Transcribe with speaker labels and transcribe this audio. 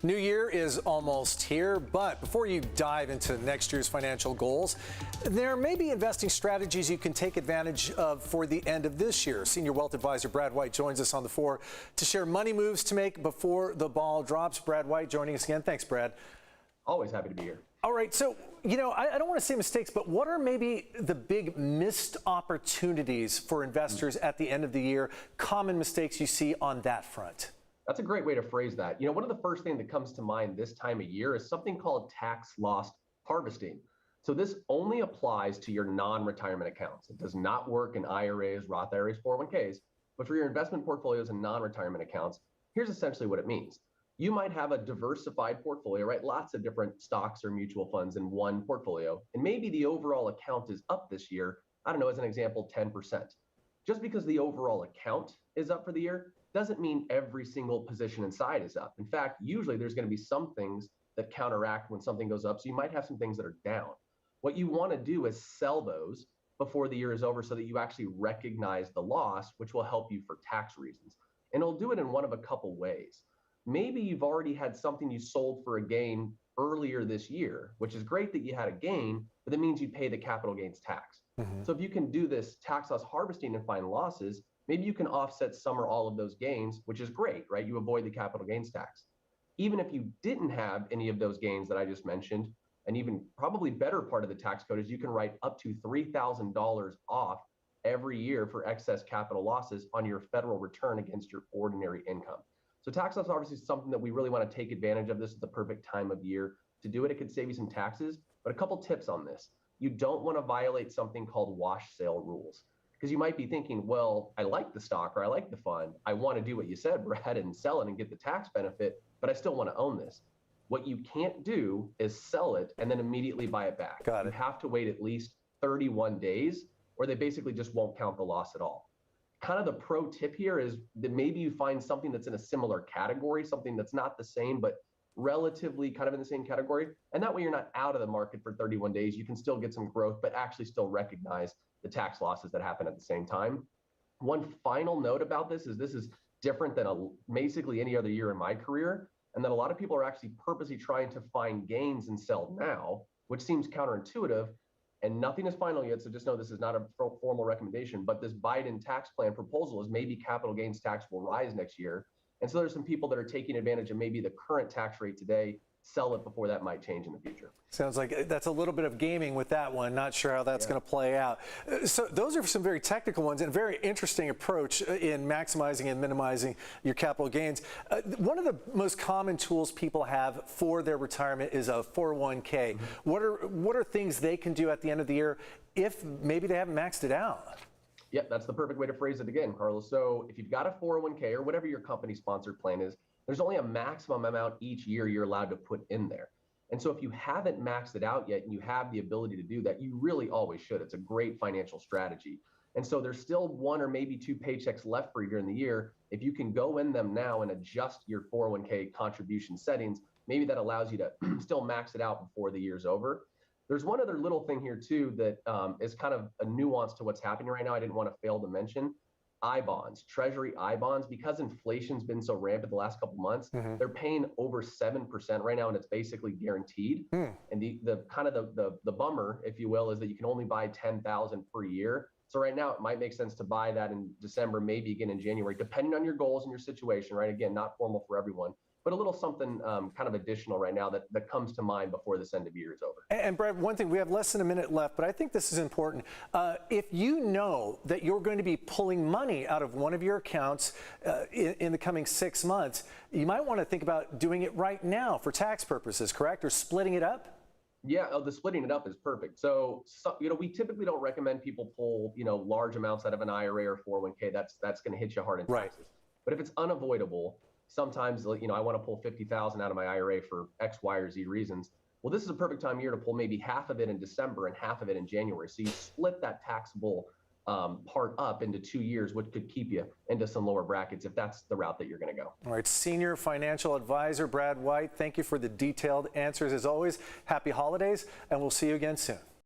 Speaker 1: New year is almost here, but before you dive into next year's financial goals, there may be investing strategies you can take advantage of for the end of this year. Senior Wealth Advisor Brad White joins us on the floor to share money moves to make before the ball drops. Brad White joining us again. Thanks, Brad.
Speaker 2: Always happy to be here.
Speaker 1: All right, so, I don't want to say mistakes, but what are maybe the big missed opportunities for investors at the end of the year? Common mistakes you see on that front?
Speaker 2: That's a great way to phrase that. One of the first things that comes to mind this time of year is something called tax loss harvesting. So this only applies to your non-retirement accounts. It does not work in IRAs, Roth IRAs, 401ks, but for your investment portfolios and non-retirement accounts, here's essentially what it means. You might have a diversified portfolio, right? Lots of different stocks or mutual funds in one portfolio. And maybe the overall account is up this year, I don't know, as an example, 10%. Just because the overall account is up for the year doesn't mean every single position inside is up. In fact, usually there's going to be some things that counteract when something goes up. So you might have some things that are down. What you want to do is sell those before the year is over so that you actually recognize the loss, which will help you for tax reasons. And it'll do it in one of a couple ways. Maybe you've already had something you sold for a gain earlier this year, which is great that you had a gain, but that means you pay the capital gains tax. So if you can do this tax loss harvesting and find losses, maybe you can offset some or all of those gains, which is great, right? You avoid the capital gains tax. Even if you didn't have any of those gains that I just mentioned, an even probably better part of the tax code is you can write up to $3,000 off every year for excess capital losses on your federal return against your ordinary income. So tax loss harvesting is something that we really want to take advantage of. This is the perfect time of year to do it. It could save you some taxes, but a couple tips on this. You don't want to violate something called wash sale rules, because you might be thinking, well, I like the stock or I like the fund. I want to do what you said, Brad, and sell it and get the tax benefit, but I still want to own this. What you can't do is sell it and then immediately buy it back.
Speaker 1: Got it.
Speaker 2: You have to wait at least 31 days or they basically just won't count the loss at all. Kind of the pro tip here is that maybe you find something that's in a similar category, something that's not the same, but relatively kind of in the same category. And that way you're not out of the market for 31 days. You can still get some growth, but actually still recognize the tax losses that happen at the same time. One final note about this is different than basically any other year in my career. And that a lot of people are actually purposely trying to find gains and sell now, which seems counterintuitive. And nothing is final yet, so just know this is not a formal recommendation, but this Biden tax plan proposal is maybe capital gains tax will rise next year. And so there's some people that are taking advantage of maybe the current tax rate today, sell it before that might change in the future.
Speaker 1: Sounds like that's a little bit of gaming with that one. Not sure how that's going to play out. So those are some very technical ones and a very interesting approach in maximizing and minimizing your capital gains. One of the most common tools people have for their retirement is a 401k. What are things they can do at the end of the year if maybe they haven't maxed it out?
Speaker 2: Yep, that's the perfect way to phrase it again, Carlos. So if you've got a 401k or whatever your company sponsored plan is, there's only a maximum amount each year you're allowed to put in there. And so if you haven't maxed it out yet and you have the ability to do that, you really always should. It's a great financial strategy. And so there's still one or maybe two paychecks left for you during the year. If you can go in them now and adjust your 401k contribution settings, maybe that allows you to still max it out before the year's over. There's one other little thing here too that is kind of a nuance to what's happening right now. I didn't want to fail to mention. I-bonds, Treasury I-bonds, because inflation's been so rampant the last couple months, they're paying over 7% right now, and it's basically guaranteed. And the kind of the bummer, if you will, is that you can only buy 10,000 per year. So right now it might make sense to buy that in December, maybe again in January, depending on your goals and your situation, right? Again, not formal for everyone, but a little something kind of additional right now that comes to mind before this end of year is over.
Speaker 1: And Brad, one thing, we have less than a minute left, but I think this is important. If you know that you're going to be pulling money out of one of your accounts in the coming 6 months, you might want to think about doing it right now for tax purposes, correct? Or splitting it up?
Speaker 2: Yeah, the splitting it up is perfect. So we typically don't recommend people pull, large amounts out of an IRA or 401k. That's going to hit you hard in taxes.
Speaker 1: Right.
Speaker 2: But if it's unavoidable, sometimes, I want to pull 50,000 out of my IRA for X, Y, or Z reasons. Well, this is a perfect time of year to pull maybe half of it in December and half of it in January. So you split that taxable part up into 2 years, which could keep you into some lower brackets if that's the route that you're going to go.
Speaker 1: All right, Senior Financial Advisor Brad White, thank you for the detailed answers as always. Happy holidays, and we'll see you again soon.